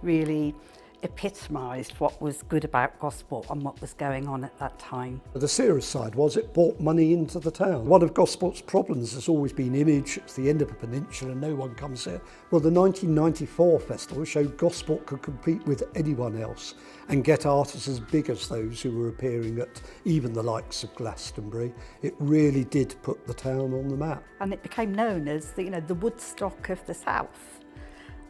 really epitomised what was good about Gosport and what was going on at that time. The serious side was it brought money into the town. One of Gosport's problems has always been image. It's the end of a peninsula, no one comes here. Well, the 1994 festival showed Gosport could compete with anyone else and get artists as big as those who were appearing at even the likes of Glastonbury. It really did put the town on the map. And it became known as the Woodstock of the South.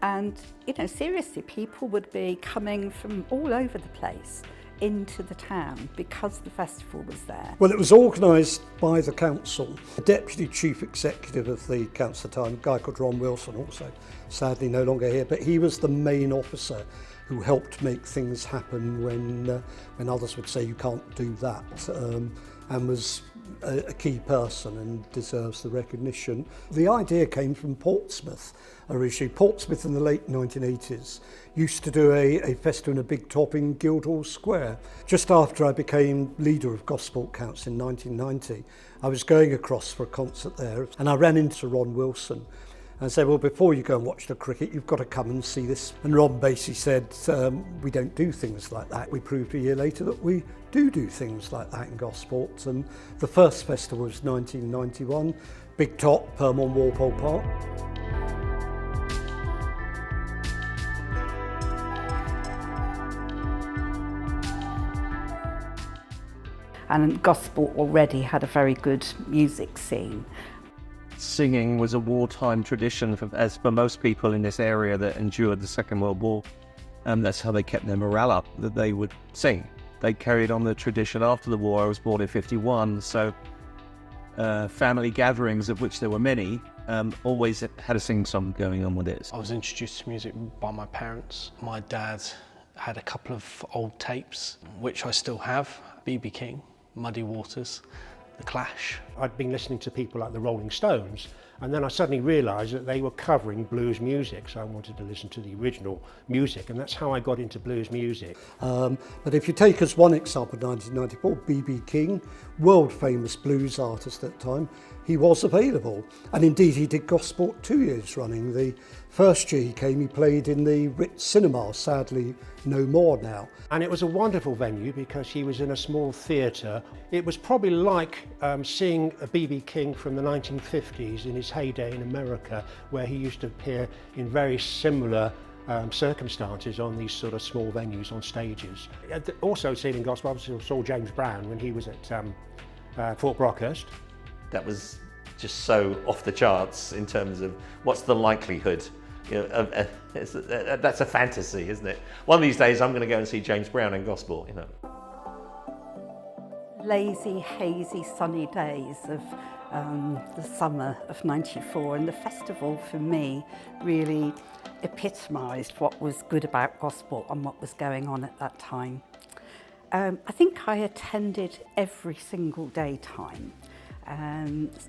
And, seriously, people would be coming from all over the place into the town because the festival was there. Well, it was organised by the council. The deputy chief executive of the council at the time, a guy called Ron Wilson, also sadly no longer here, but he was the main officer who helped make things happen when others would say you can't do that, and was a key person and deserves the recognition. The idea came from Portsmouth originally. Portsmouth in the late 1980s used to do a festival in a big top in Guildhall Square. Just after I became leader of Gosport Council in 1990, I was going across for a concert there and I ran into Ron Wilson and said, well, before you go and watch the cricket, you've got to come and see this. And Ron basically said, we don't do things like that. We proved a year later that we do things like that in Gosport. And the first festival was 1991, Big Top, on Walpole Park. And Gosport already had a very good music scene. Singing was a wartime tradition as for most people in this area that endured the Second World War. That's how they kept their morale up, that they would sing. They carried on the tradition after the war. I was born in 51, so family gatherings, of which there were many, always had a sing-song going on with it. I was introduced to music by my parents. My dad had a couple of old tapes, which I still have, B.B. King, Muddy Waters, The Clash. I'd been listening to people like the Rolling Stones, and then I suddenly realised that they were covering blues music, so I wanted to listen to the original music, and that's how I got into blues music. But if you take as one example, 1994, B.B. King, world famous blues artist at the time, he was available. And indeed he did Gosport 2 years running. The first year he came, he played in the Ritz Cinema, sadly no more now. And it was a wonderful venue because he was in a small theatre. It was probably like seeing a B.B. King from the 1950s in his heyday in America, where he used to appear in very similar circumstances on these sort of small venues on stages. Also seen in Gosport, I saw James Brown when he was at Fort Brockhurst. That was just so off the charts in terms of what's the likelihood. That's a fantasy, isn't it? One of these days I'm going to go and see James Brown in Gosport, Lazy, hazy, sunny days of the summer of '94, and the festival for me really epitomised what was good about Gosport and what was going on at that time. I think I attended every single daytime.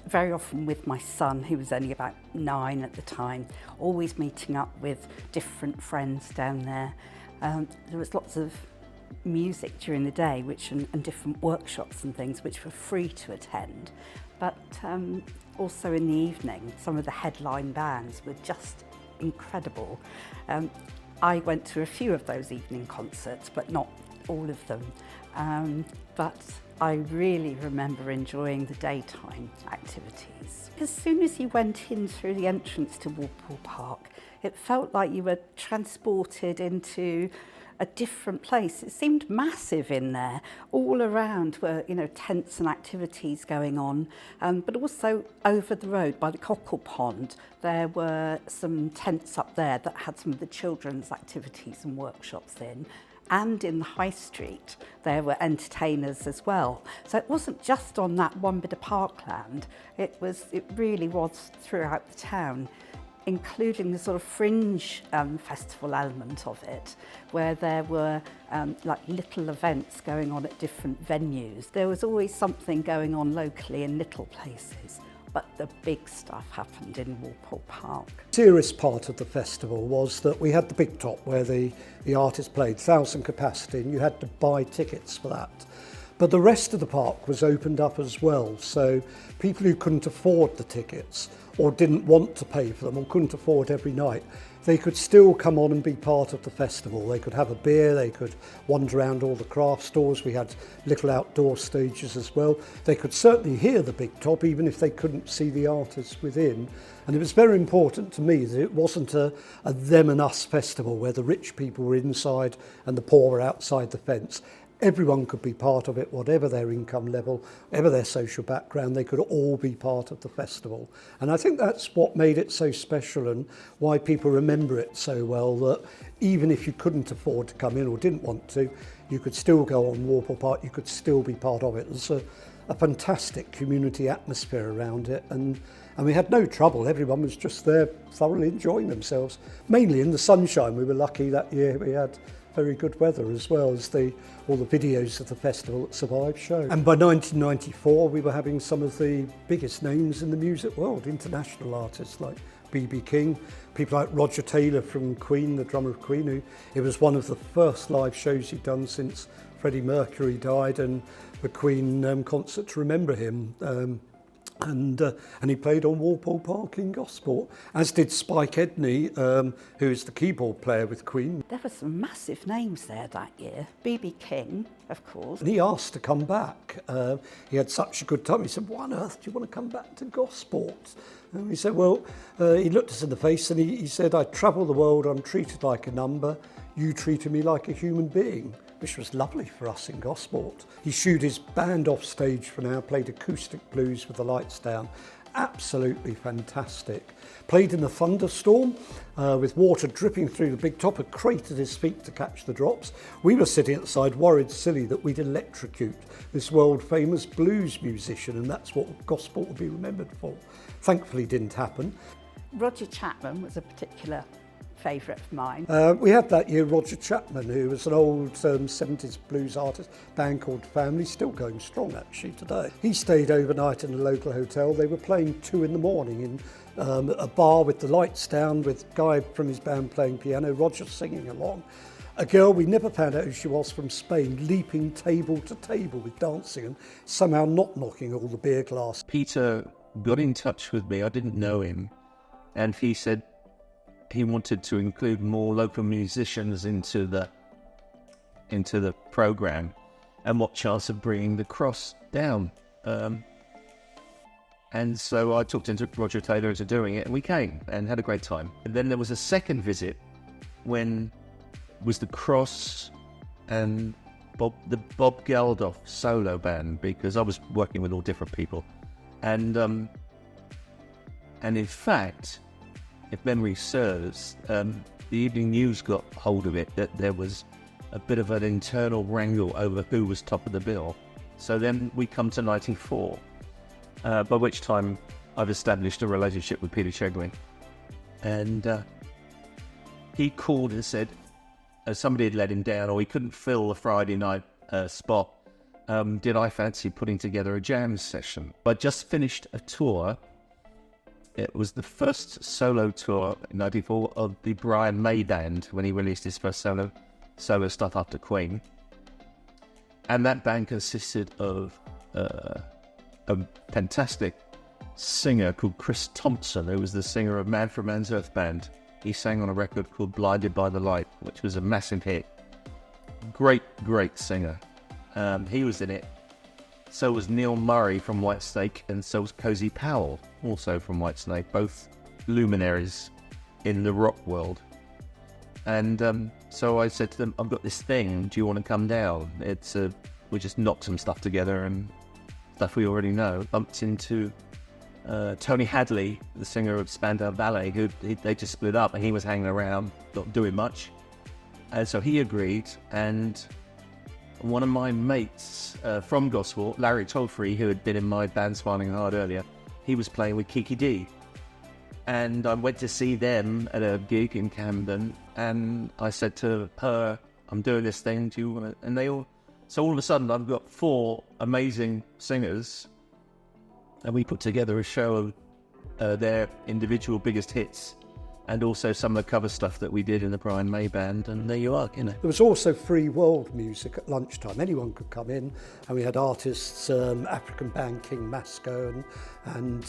Very often with my son, who was only about 9 at the time, always meeting up with different friends down there. There was lots of music during the day and different workshops and things which were free to attend, but also in the evening some of the headline bands were just incredible. I went to a few of those evening concerts, but not all of them. But I really remember enjoying the daytime activities. As soon as you went in through the entrance to Walpole Park, it felt like you were transported into a different place. It seemed massive in there. All around were, tents and activities going on, but also over the road by the Cockle Pond, there were some tents up there that had some of the children's activities and workshops in. And in the high street, there were entertainers as well. So it wasn't just on that one bit of parkland, it really was throughout the town, including the sort of fringe festival element of it, where there were like little events going on at different venues. There was always something going on locally in little places, but the big stuff happened in Walpole Park. The serious part of the festival was that we had the big top where the artists played, 1,000 capacity, and you had to buy tickets for that. But the rest of the park was opened up as well, so people who couldn't afford the tickets or didn't want to pay for them or couldn't afford every night, they could still come on and be part of the festival. They could have a beer, they could wander around all the craft stores. We had little outdoor stages as well. They could certainly hear the big top even if they couldn't see the artists within. And it was very important to me that it wasn't a them and us festival where the rich people were inside and the poor were outside the fence. Everyone could be part of it, whatever their income level, whatever their social background, they could all be part of the festival. And I think that's what made it so special and why people remember it so well, that even if you couldn't afford to come in or didn't want to, you could still go on Warple Park, you could still be part of it. There's a fantastic community atmosphere around it, and we had no trouble. Everyone was just there thoroughly enjoying themselves, mainly in the sunshine. We were lucky that year we had very good weather, as well as all the videos of the festival that survived show. And by 1994 we were having some of the biggest names in the music world, international artists like B.B. King, people like Roger Taylor from Queen, the drummer of Queen, who it was one of the first live shows he'd done since Freddie Mercury died, and the Queen concert to remember him. And he played on Walpole Park in Gosport, as did Spike Edney, who is the keyboard player with Queen. There were some massive names there that year. B.B. King, of course. And he asked to come back. He had such a good time. He said, "Why on earth do you want to come back to Gosport?" And we said, well, he looked us in the face and he said, "I travel the world, I'm treated like a number. You treated me like a human being," which was lovely for us in Gosport. He shooed his band off stage for now, played acoustic blues with the lights down. Absolutely fantastic. Played in a thunderstorm with water dripping through the big top, had cratered his feet to catch the drops. We were sitting at the side worried silly that we'd electrocute this world famous blues musician, and that's what Gosport will be remembered for. Thankfully didn't happen. Roger Chapman was a particular favourite of mine. We had that year Roger Chapman, who was an old 70s blues artist, band called Family, still going strong actually today. He stayed overnight in a local hotel. They were playing 2 in the morning in a bar with the lights down, with a guy from his band playing piano, Roger singing along. A girl, we never found out who she was, from Spain, leaping table to table with dancing and somehow not knocking all the beer glass. Peter got in touch with me, I didn't know him, and he said he wanted to include more local musicians into the programme, and what chance of bringing the cross down. And so I talked into Roger Taylor into doing it, and we came and had a great time. And then there was a second visit when it was the cross and the Bob Geldof solo band, because I was working with all different people. And in fact, if memory serves, the Evening News got hold of it, that there was a bit of an internal wrangle over who was top of the bill. So then we come to 94, by which time I've established a relationship with Peter Chegwin. And he called and said somebody had let him down, or he couldn't fill the Friday night spot. Did I fancy putting together a jam session? I just finished a tour. It was the first solo tour in 94 of the Brian May Band, when he released his first solo stuff after Queen. And that band consisted of a fantastic singer called Chris Thompson, who was the singer of Man from Man's Earth Band. He sang on a record called Blinded by the Light, which was a massive hit. Great singer. He was in it. So was Neil Murray from Whitesnake, and so was Cozy Powell, also from Whitesnake, both luminaries in the rock world. And so I said to them, "I've got this thing, do you want to come down?" We just knocked some stuff together, and stuff we already know. Bumped into Tony Hadley, the singer of Spandau Ballet, who they just split up, and he was hanging around, not doing much. And so he agreed, and one of my mates from Gosport, Larry Tolfrey, who had been in my band Smiling Hard earlier, he was playing with Kiki D. And I went to see them at a gig in Camden, and I said to her, "I'm doing this thing, do you want to?" And so all of a sudden I've got 4 amazing singers, and we put together a show of their individual biggest hits. and also some of the cover stuff that we did in the Brian May band, and there you are, you know. There was also free world music at lunchtime. Anyone could come in, and we had artists, African band King Masco and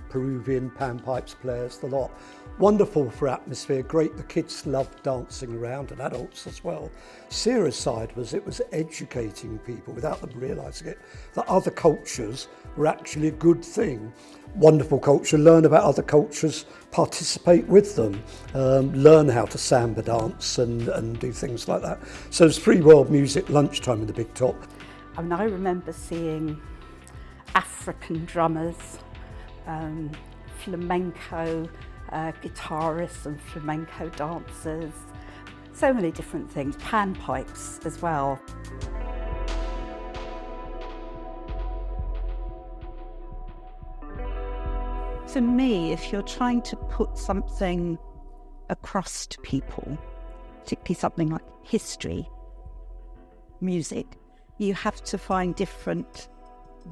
Peruvian panpipes players, the lot. Wonderful for atmosphere, great. The kids loved dancing around, and adults as well. Serious side was it was educating people without them realising it, that other cultures were actually a good thing. Wonderful culture, learn about other cultures, participate with them, learn how to samba dance and do things like that. So it's free world music lunchtime in the Big Top. I mean, I remember seeing African drummers, flamenco guitarists and flamenco dancers, so many different things, panpipes as well. For me, if you're trying to put something across to people, particularly something like history, music, you have to find different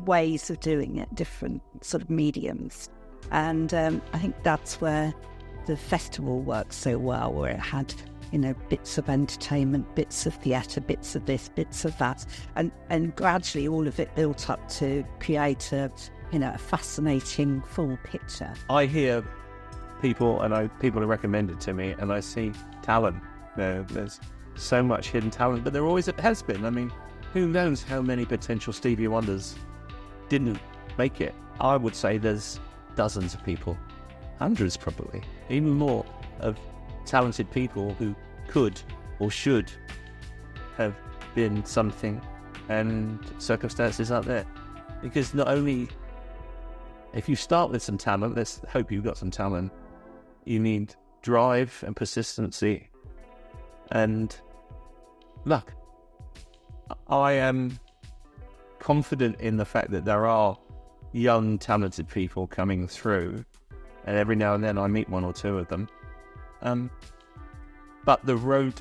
ways of doing it, different sort of mediums. And I think that's where the festival works so well, where it had, you know, bits of entertainment, bits of theatre, bits of this, bits of that, and gradually all of it built up to create a fascinating full picture. I hear people, and people have recommended to me, and I see talent. There's so much hidden talent, but there always has been. I mean, who knows how many potential Stevie Wonders didn't make it? I would say there's dozens of people, hundreds probably, even more, of talented people who could or should have been something, and circumstances aren't there. Because not only, if you start with some talent, let's hope you've got some talent, you need drive and persistency and luck. I am confident in the fact that there are young, talented people coming through, and every now and then I meet one or two of them. But the road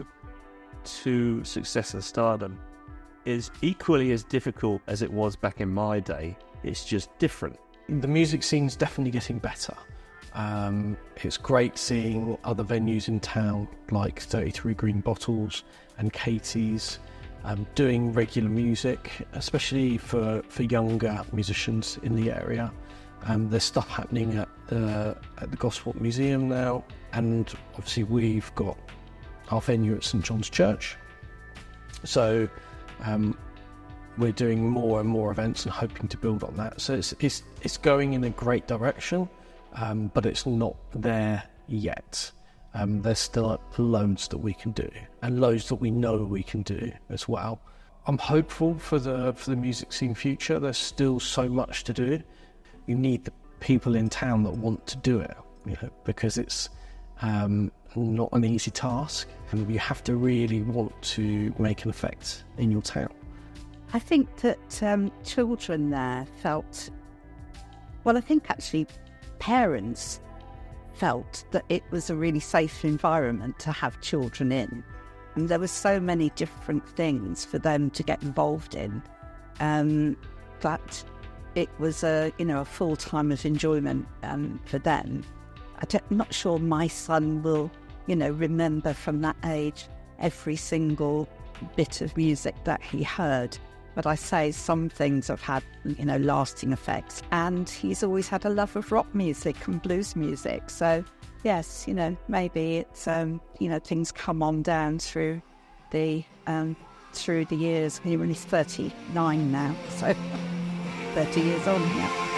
to success and stardom is equally as difficult as it was back in my day. It's just different. The music scene's definitely getting better. It's great seeing other venues in town like 33 Green Bottles and Katie's doing regular music, especially for younger musicians in the area. There's stuff happening at the Gosport Museum now, and obviously we've got our venue at St John's Church. So we're doing more and more events and hoping to build on that. So it's going in a great direction, but it's not there yet. There's still loads that we can do, and loads that we know we can do as well. I'm hopeful for the music scene future. There's still so much to do. You need the people in town that want to do it, because it's not an easy task, and you have to really want to make an effect in your town. I think that children there felt, well, I think actually parents felt that it was a really safe environment to have children in. And there were so many different things for them to get involved in, that it was a full time of enjoyment for them. I'm not sure my son will, remember from that age every single bit of music that he heard. But I say some things have had, lasting effects. And he's always had a love of rock music and blues music. So, yes, maybe it's, things come on down through the years. He's only 39 now, so 30 years on, yeah.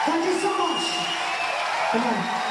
Thank you so much. Come on.